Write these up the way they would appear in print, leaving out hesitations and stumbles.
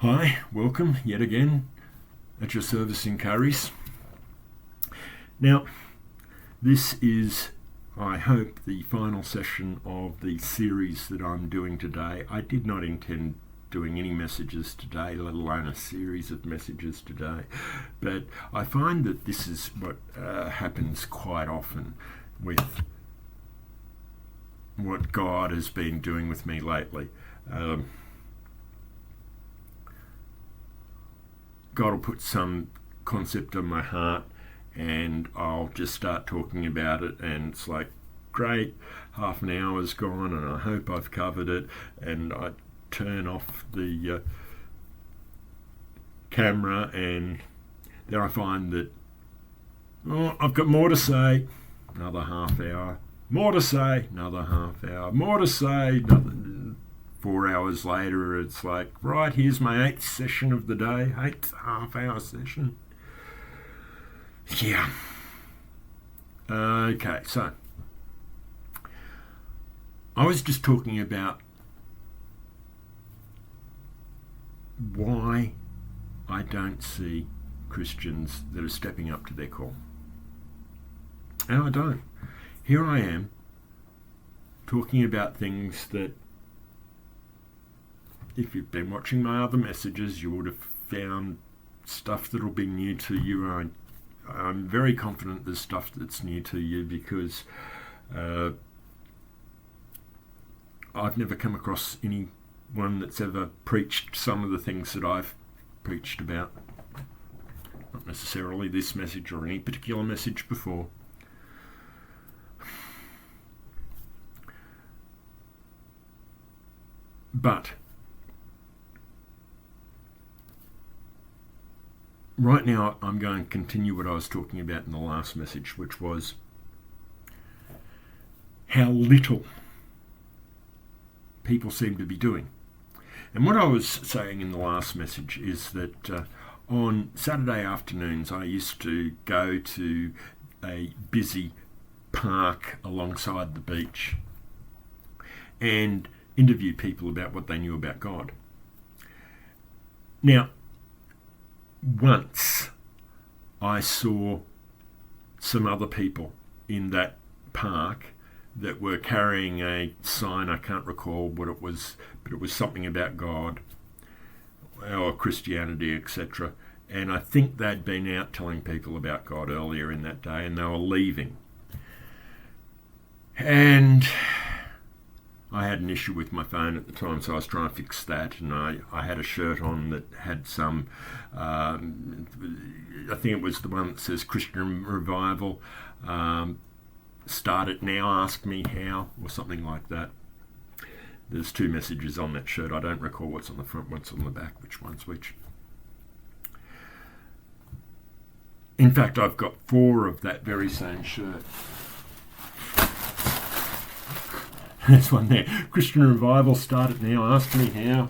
Hi, welcome yet again at your service in Curry's. Now, this is, I hope, the final session of the series that I'm doing today. I did not intend doing any messages today, let alone a series of messages today, but I find that this is what happens quite often with what God has been doing with me lately. God will put some concept on my heart and I'll just start talking about it, and it's like, great, half an hour's gone and I hope I've covered it, and I turn off the camera and then I find that I've got more to say, another half hour, more to say, another half hour, more to say, 4 hours later, it's like, right, here's my 8th session of the day, 8th half-hour session. Yeah. Okay, so I was just talking about why I don't see Christians that are stepping up to their call. And I don't. Here I am talking about things that, if you've been watching my other messages, you would have found stuff that'll be new to you. I'm very confident there's stuff that's new to you because I've never come across anyone that's ever preached some of the things that I've preached about. Not necessarily this message or any particular message before. But right now, I'm going to continue what I was talking about in the last message, which was how little people seem to be doing. And what I was saying in the last message is that on Saturday afternoons, I used to go to a busy park alongside the beach and interview people about what they knew about God. Now, once I saw some other people in that park that were carrying a sign, I can't recall what it was, but it was something about God or Christianity, etc. And I think they'd been out telling people about God earlier in that day and they were leaving. And I had an issue with my phone at the time, so I was trying to fix that, and I had a shirt on that had some, I think it was the one that says Christian Revival, start it now, ask me how, or something like that. There's 2 messages on that shirt. I don't recall what's on the front, what's on the back, which one's which. In fact, I've got 4 of that very same shirt. There's one there. Christian Revival, start it now, ask me how,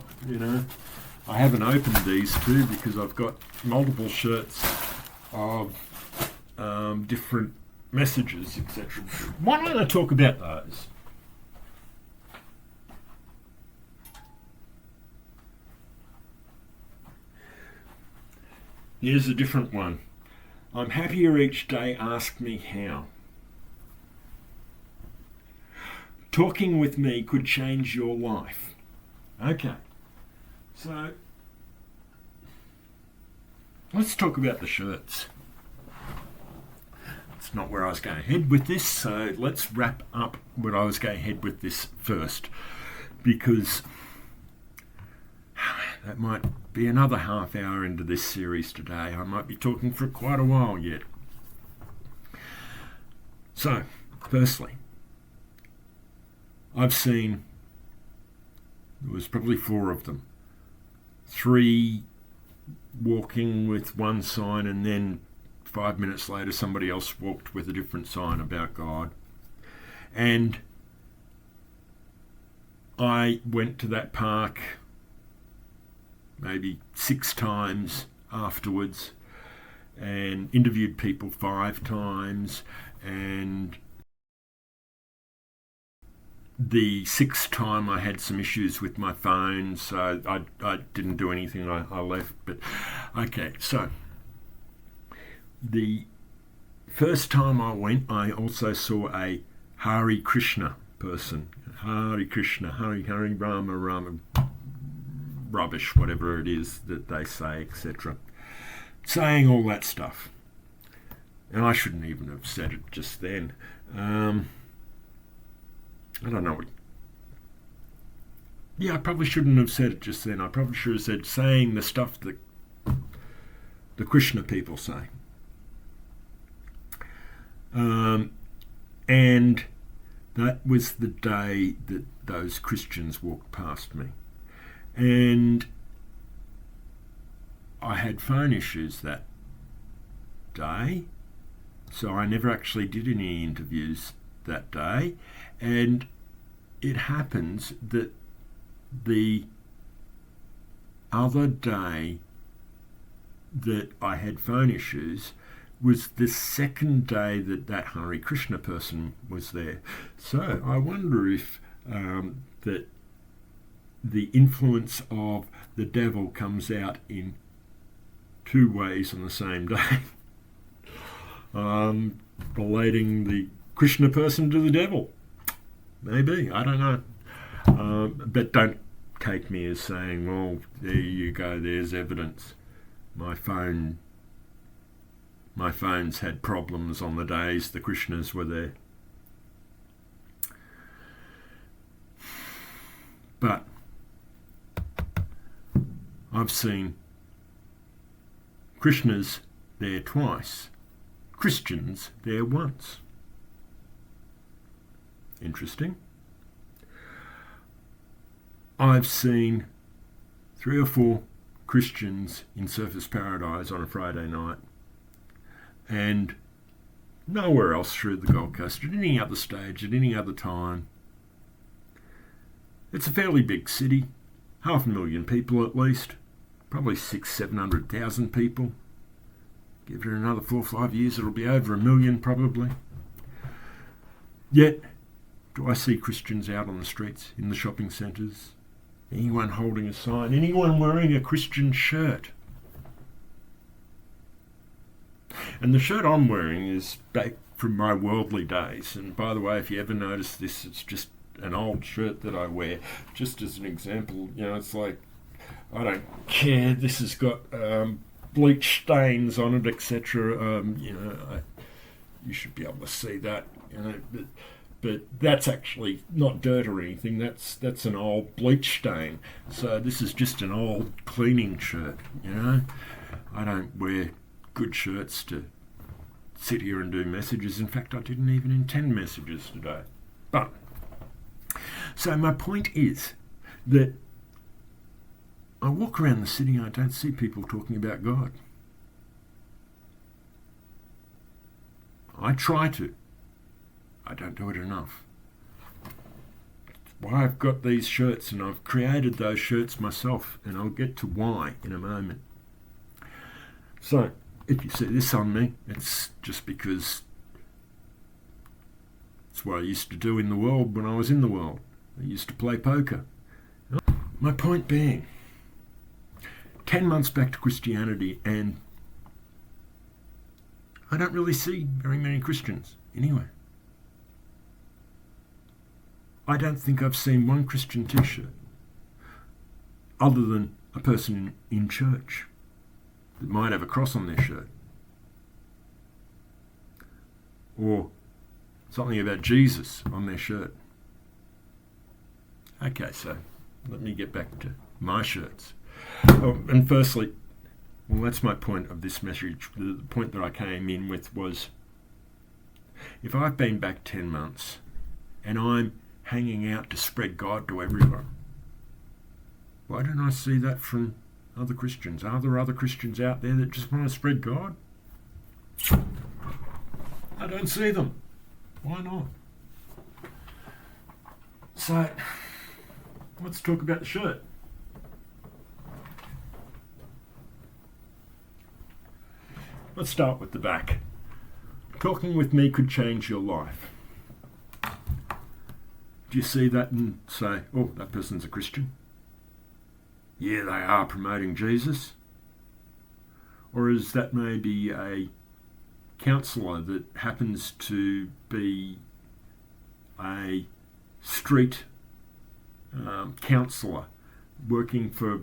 I haven't opened these 2 because I've got multiple shirts of different messages, etc. Why don't I talk about those? Here's a different one. I'm happier each day, ask me how. Talking with me could change your life. Okay, so let's talk about the shirts. It's not where I was going to head with this, so let's wrap up what I was going to head with this first, because that might be another half hour into this series today. I might be talking for quite a while yet. So, firstly, I've seen, there was probably 4 of them. 3 walking with one sign, and then 5 minutes later somebody else walked with a different sign about God. And I went to that park maybe 6 times afterwards and interviewed people 5 times and the sixth time I had some issues with my phone, so I didn't do anything. I left. But okay, so the first time I went, I also saw a Hare Krishna person. Hare Krishna, Hare Rama, Rama, rubbish, whatever it is that they say, etc. Saying all that stuff. And I shouldn't even have said it just then. I don't know. Yeah, I probably shouldn't have said it just then. I probably should have said saying the stuff that the Krishna people say. And that was the day that those Christians walked past me. And I had phone issues that day, so I never actually did any interviews that day. And it happens that the other day that I had phone issues was the second day that that Hare Krishna person was there. So I wonder if that the influence of the devil comes out in two ways on the same day. Relating the Krishna person to the devil. Maybe, I don't know. But don't take me as saying, well, there you go, there's evidence. My phone's had problems on the days the Krishnas were there. But I've seen Krishnas there twice, Christians there once. Interesting. I've seen 3 or 4 Christians in Surfers Paradise on a Friday night, and nowhere else through the Gold Coast at any other stage, at any other time. It's a fairly big city, 500,000 people at least, probably 600,000-700,000 people. Give it another 4 or 5 years, it'll be over 1 million probably. Yet, do I see Christians out on the streets, in the shopping centres? Anyone holding a sign? Anyone wearing a Christian shirt? And the shirt I'm wearing is back from my worldly days. And by the way, if you ever notice this, it's just an old shirt that I wear. Just as an example, it's like, I don't care, this has got bleach stains on it, etc. You should be able to see that, but that's actually not dirt or anything. That's an old bleach stain. So this is just an old cleaning shirt. I don't wear good shirts to sit here and do messages. In fact, I didn't even intend messages today. But so my point is that I walk around the city and I don't see people talking about God. I try to. I don't do it enough. That's why I've got these shirts, and I've created those shirts myself, and I'll get to why in a moment. So, if you see this on me, it's just because it's what I used to do in the world when I was in the world. I used to play poker. My point being, 10 months back to Christianity, and I don't really see very many Christians anyway. I don't think I've seen one Christian t-shirt other than a person in church that might have a cross on their shirt, or something about Jesus on their shirt. Okay, so let me get back to my shirts. And firstly, well, that's my point of this message. The point that I came in with was, if I've been back 10 months and I'm hanging out to spread God to everyone, why don't I see that from other Christians? Are there other Christians out there that just want to spread God? I don't see them. Why not? So, let's talk about the shirt. Let's start with the back. Talking with me could change your life. Do you see that and say, oh, that person's a Christian? Yeah, they are promoting Jesus. Or is that maybe a counsellor that happens to be a street counsellor working for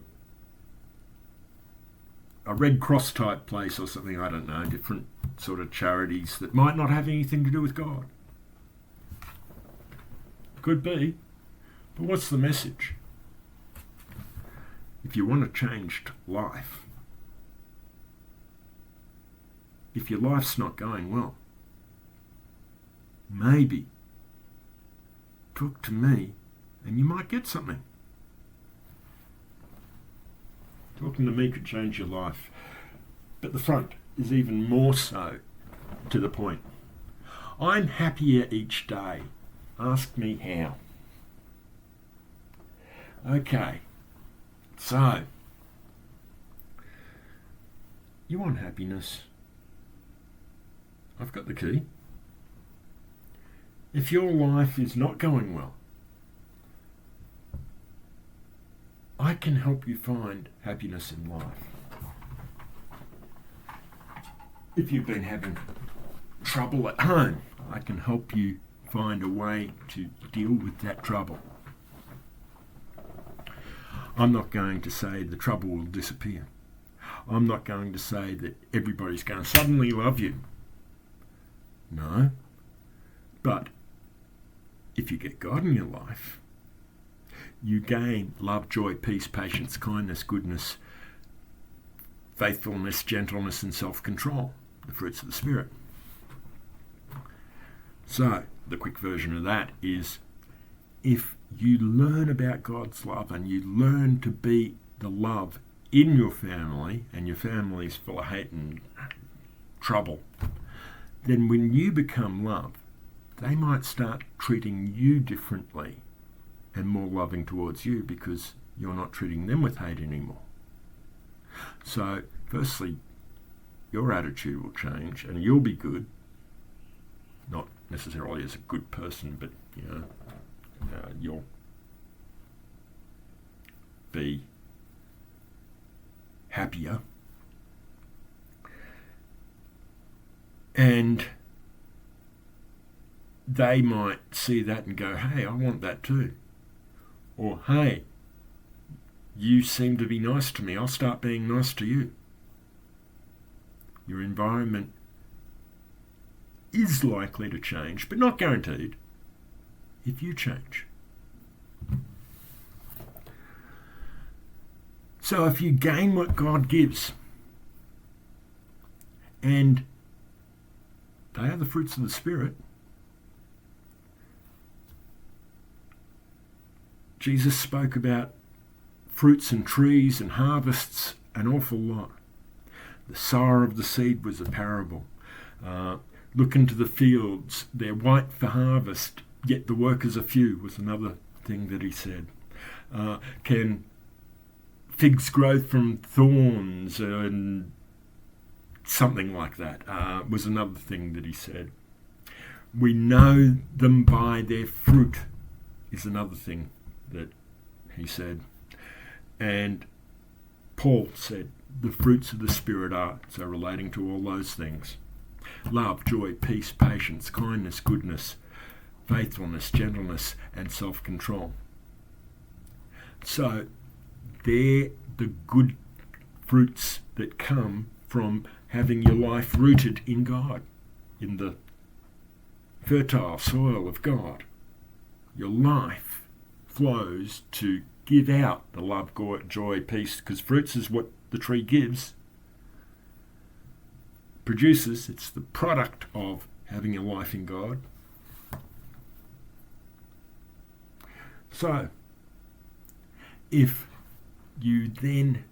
a Red Cross type place or something, I don't know, different sort of charities that might not have anything to do with God? Could be. But what's the message? If you want a changed life, if your life's not going well, maybe talk to me and you might get something. Talking to me could change your life. But the front is even more so to the point. I'm happier each day. Ask me how. Okay, so you want happiness? I've got the key. If your life is not going well, I can help you find happiness in life. If you've been having trouble at home, I can help you find a way to deal with that trouble. I'm not going to say the trouble will disappear. I'm not going to say that everybody's going to suddenly love you. No. But if you get God in your life, you gain love, joy, peace, patience, kindness, goodness, faithfulness, gentleness, and self-control, the fruits of the Spirit. So, the quick version of that is, if you learn about God's love and you learn to be the love in your family, and your family is full of hate and trouble, then when you become love, they might start treating you differently and more loving towards you because you're not treating them with hate anymore. So, firstly, your attitude will change and you'll be good. Not necessarily as a good person, but you'll be happier. And they might see that and go, hey, I want that too. Or, hey, you seem to be nice to me, I'll start being nice to you. Your environment is likely to change, but not guaranteed, if you change. So if you gain what God gives, and they are the fruits of the Spirit, Jesus spoke about fruits and trees and harvests an awful lot. The sower of the seed was a parable. Look into the fields, they're white for harvest, yet the workers are few, was another thing that he said. Can figs grow from thorns? And something like that was another thing that he said. We know them by their fruit is another thing that he said. And Paul said the fruits of the Spirit are, so relating to all those things: love, joy, peace, patience, kindness, goodness, faithfulness, gentleness, and self-control. So they're the good fruits that come from having your life rooted in God, in the fertile soil of God. Your life flows to give out the love, joy, peace, because fruits is what the tree gives, produces. It's the product of having a life in God. So, if you then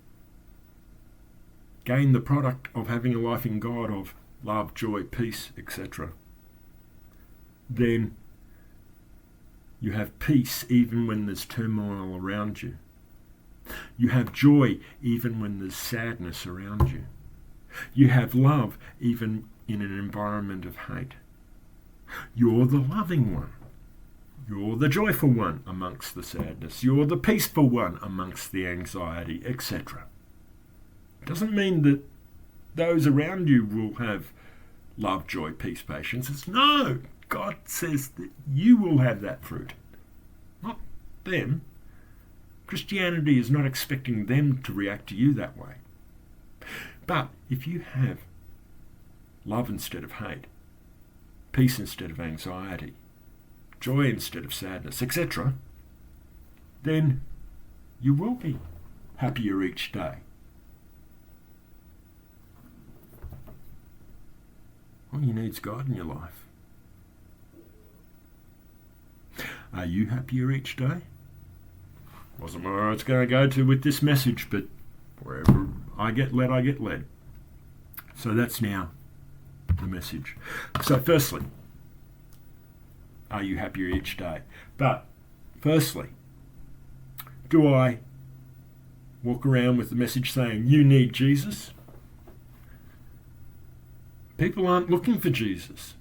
gain the product of having a life in God of love, joy, peace, etc., then you have peace even when there's turmoil around you. You have joy even when there's sadness around you. You have love even in an environment of hate. You're the loving one. You're the joyful one amongst the sadness. You're the peaceful one amongst the anxiety, etc. It doesn't mean that those around you will have love, joy, peace, patience. It's no. God says that you will have that fruit, not them. Christianity is not expecting them to react to you that way. But if you have love instead of hate, peace instead of anxiety, joy instead of sadness, etc., then you will be happier each day. All you need is God in your life. Are you happier each day? Wasn't where I was going to go to with this message, but wherever I get led, I get led. So that's now the message. So firstly, are you happier each day? But firstly, do I walk around with the message saying, you need Jesus? People aren't looking for Jesus.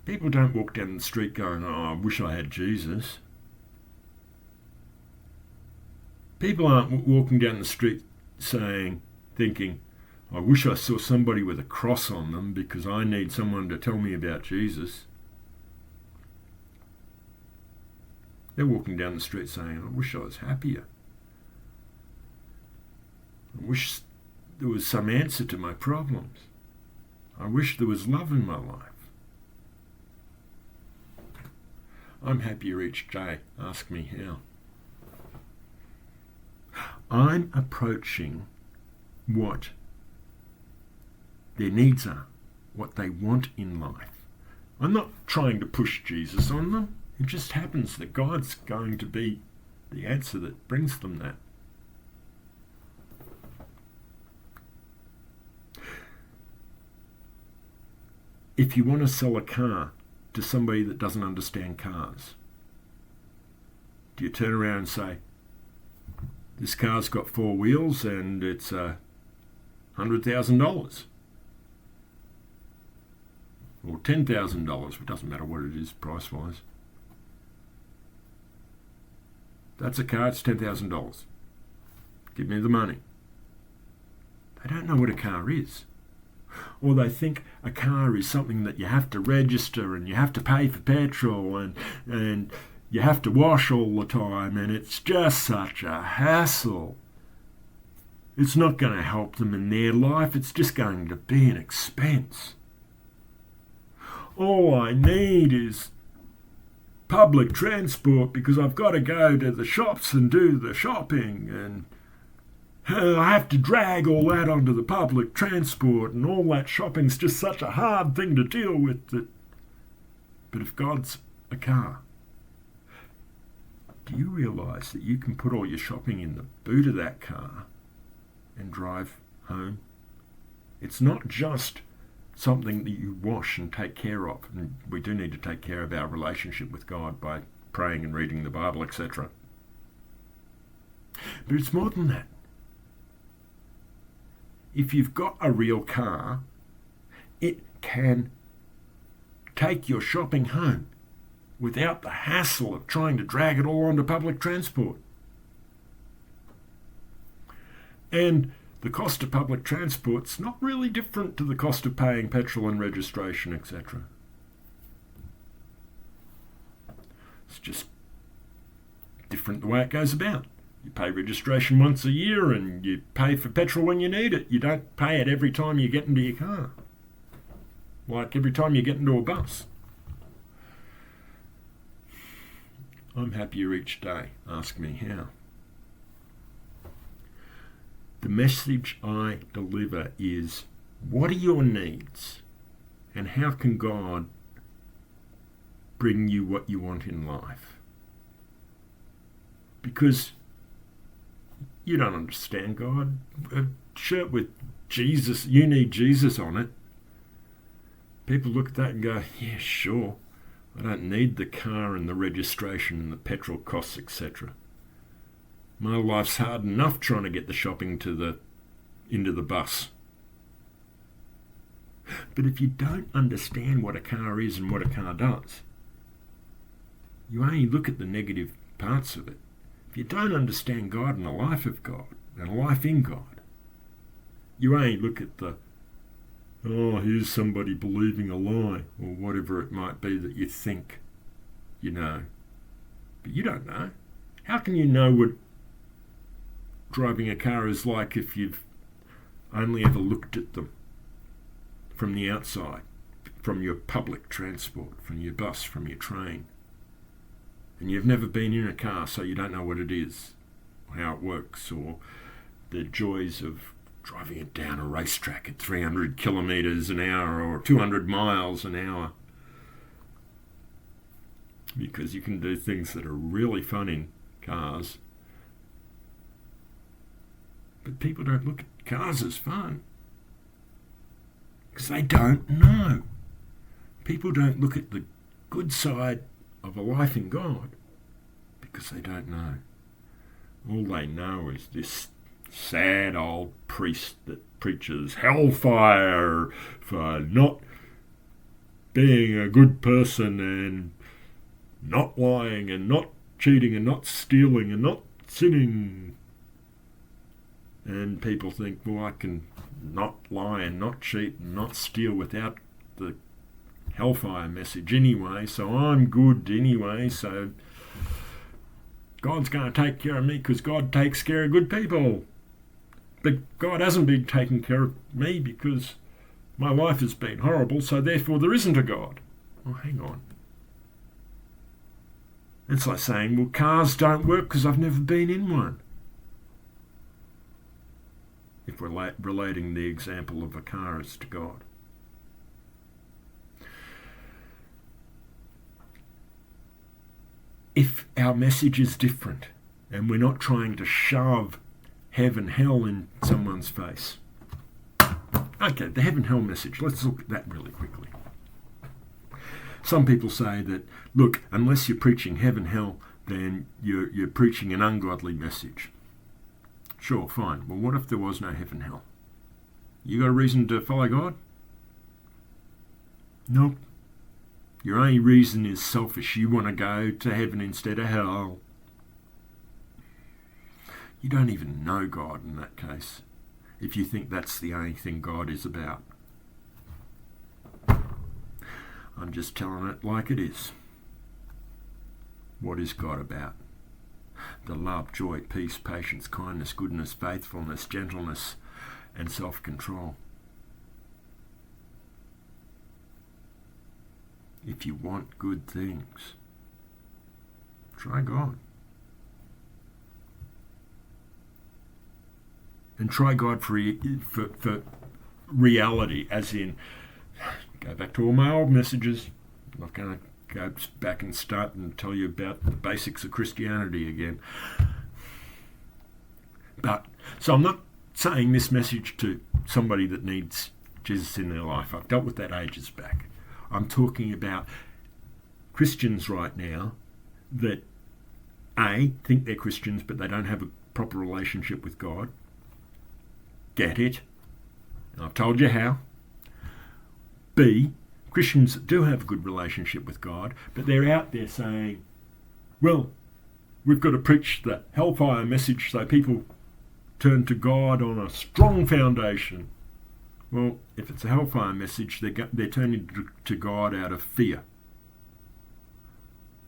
People don't walk down the street going, oh, I wish I had Jesus. People aren't walking down the street thinking, I wish I saw somebody with a cross on them because I need someone to tell me about Jesus. They're walking down the street saying, I wish I was happier. I wish there was some answer to my problems. I wish there was love in my life. I'm happier each day. Ask me how. I'm approaching what their needs are, what they want in life. I'm not trying to push Jesus on them. It just happens that God's going to be the answer that brings them that. If you want to sell a car to somebody that doesn't understand cars, do you turn around and say, this car's got 4 wheels and it's $100,000 or $10,000? It doesn't matter what it is price-wise. That's a car, it's $10,000. Give me the money. They don't know what a car is. Or they think a car is something that you have to register and you have to pay for petrol and you have to wash all the time and it's just such a hassle. It's not going to help them in their life, it's just going to be an expense. All I need is public transport because I've got to go to the shops and do the shopping and I have to drag all that onto the public transport and all that shopping's just such a hard thing to deal with. But if God's a car, do you realise that you can put all your shopping in the boot of that car and drive home? It's not just something that you wash and take care of. And we do need to take care of our relationship with God by praying and reading the Bible, etc. But it's more than that. If you've got a real car, it can take your shopping home without the hassle of trying to drag it all onto public transport. And the cost of public transport's not really different to the cost of paying petrol and registration, etc. It's just different the way it goes about. You pay registration once a year and you pay for petrol when you need it. You don't pay it every time you get into your car. Like every time you get into a bus. I'm happier each day. Ask me how. The message I deliver is, what are your needs? And how can God bring you what you want in life? Because you don't understand God. A shirt with Jesus, you need Jesus on it. People look at that and go, yeah, sure. I don't need the car and the registration and the petrol costs, etc. My life's hard enough trying to get the shopping into the bus. But if you don't understand what a car is and what a car does, You only look at the negative parts of it. If you don't understand God and the life of God and a life in God, you only look at the, oh, here's somebody believing a lie, or whatever it might be that you think you know. But you don't know. How can you know what driving a car is like if you've only ever looked at them from the outside, from your public transport, from your bus, from your train? And you've never been in a car, so you don't know what it is, how it works, or the joys of driving it down a racetrack at 300 kilometres an hour or 200 miles an hour. Because you can do things that are really fun in cars. But people don't look at cars as fun because they don't know. People don't look at the good side of a life in God because they don't know. All they know is this sad old priest that preaches hellfire for not being a good person and not lying and not cheating and not stealing and not sinning. And people think, well, I can not lie and not cheat and not steal without the hellfire message anyway, so I'm good anyway, so God's going to take care of me because God takes care of good people. But God hasn't been taking care of me because my life has been horrible, so therefore there isn't a God. Well, hang on. It's like saying, well, cars don't work because I've never been in one. If we're relating the example of a car as to God. If our message is different and we're not trying to shove heaven, hell in someone's face. Okay, the heaven, hell message, let's look at that really quickly. Some people say that, look, unless you're preaching heaven, hell, then you're preaching an ungodly message. Sure, fine. Well, what if there was no heaven, hell? You got a reason to follow God? Nope. Your only reason is selfish. You want to go to heaven instead of hell. You don't even know God in that case, if you think that's the only thing God is about. I'm just telling it like it is. What is God about? The love, joy, peace, patience, kindness, goodness, faithfulness, gentleness, and self-control. If you want good things, try God. And try God for reality, as in, go back to all my old messages. I'm not going to go back and start and tell you about the basics of Christianity again. So I'm not saying this message to somebody that needs Jesus in their life. I've dealt with that ages back. I'm talking about Christians right now that A, think they're Christians but they don't have a proper relationship with God. Get it? I've told you how. B, Christians that do have a good relationship with God, but they're out there saying, well, we've got to preach the hellfire message so people turn to God on a strong foundation. Well, if it's a hellfire message, they're turning to God out of fear.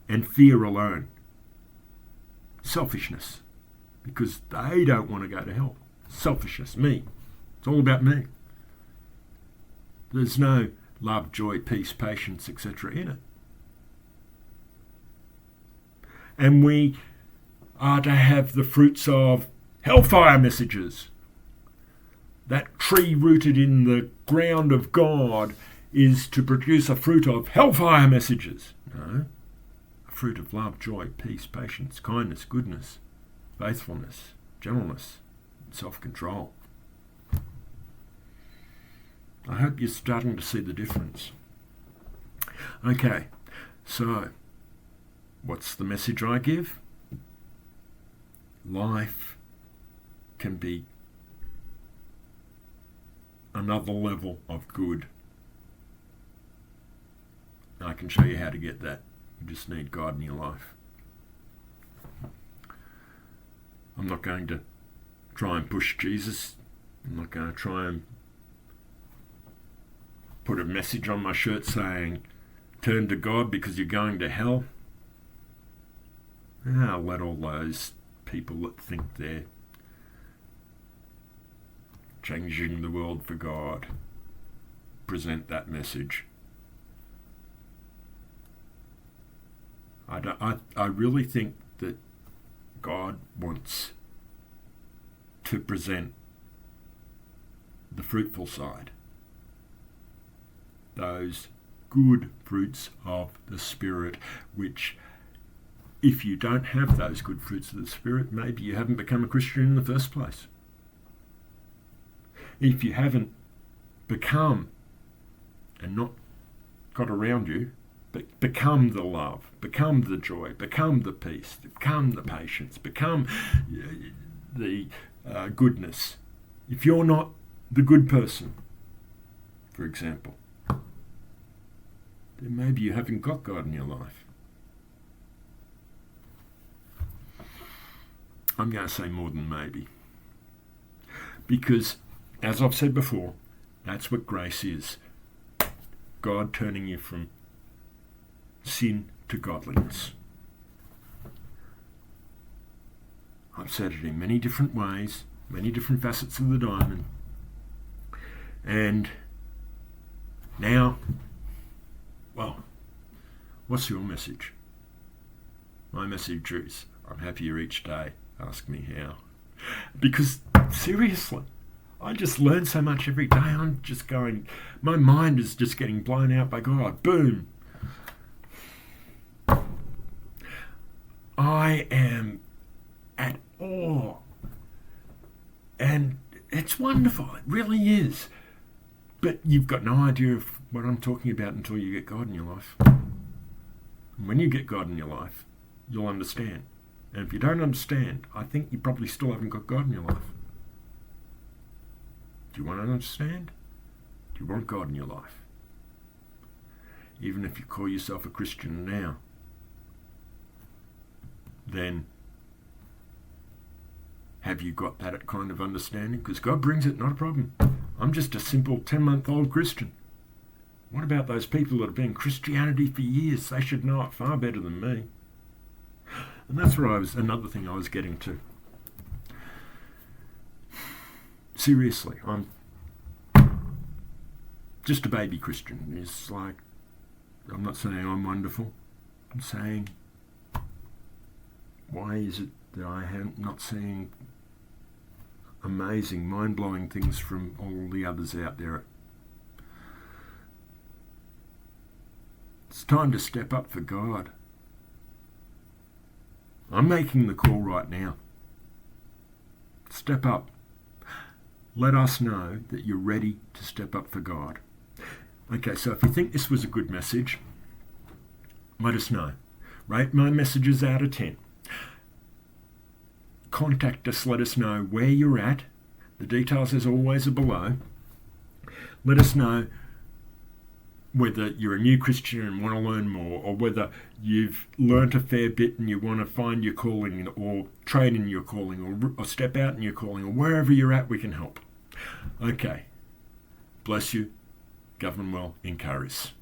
And fear alone. Selfishness. Because they don't want to go to hell. Selfishness, me. It's all about me. There's no love, joy, peace, patience, etc. in it. And we are to have the fruits of hellfire messages. That tree rooted in the ground of God is to produce a fruit of hellfire messages. No. A fruit of love, joy, peace, patience, kindness, goodness, faithfulness, gentleness, and self-control. I hope you're starting to see the difference. Okay, so what's the message I give? Life can be another level of good. I can show you how to get that You just need God in your life. I'm not going to try and push Jesus. I'm not going to try and put a message on my shirt saying, turn to God because you're going to hell. I'll let all those people that think they're changing the world for God present that message. I really think that God wants to present the fruitful side, those good fruits of the Spirit, which, if you don't have those good fruits of the Spirit, maybe you haven't become a Christian in the first place. If you haven't become and not got around you, but become the love, become the joy, become the peace, become the patience, become the goodness. If you're not the good person, for example, then maybe you haven't got God in your life. I'm going to say more than maybe. Because, as I've said before, that's what grace is. God turning you from sin to godliness. I've said it in many different ways, many different facets of the diamond. And now, well, what's your message? My message is, I'm happier each day. Ask me how. Because, seriously, I just learn so much every day. I'm just going, my mind is just getting blown out by God. Boom. I am at awe. And it's wonderful. It really is. But you've got no idea of what I'm talking about until you get God in your life. And when you get God in your life, you'll understand. And if you don't understand, I think you probably still haven't got God in your life. Do you want to understand? Do you want God in your life? Even if you call yourself a Christian now, then have you got that kind of understanding? Because God brings it, not a problem. I'm just a simple 10-month-old Christian. What about those people that have been in Christianity for years? They should know it far better than me. And that's where another thing I was getting to. Seriously, I'm just a baby Christian. It's like, I'm not saying I'm wonderful. I'm saying, why is it that I am not seeing amazing, mind-blowing things from all the others out there? It's time to step up for God. I'm making the call right now. Step up. Let us know that you're ready to step up for God. Okay, so if you think this was a good message, let us know. Rate my messages out of 10. Contact us, let us know where you're at. The details, as always, are below. Let us know whether you're a new Christian and want to learn more, or whether you've learnt a fair bit and you want to find your calling, or train in your calling, or step out in your calling, or wherever you're at, we can help. Okay. Bless you. Govern well in Caris.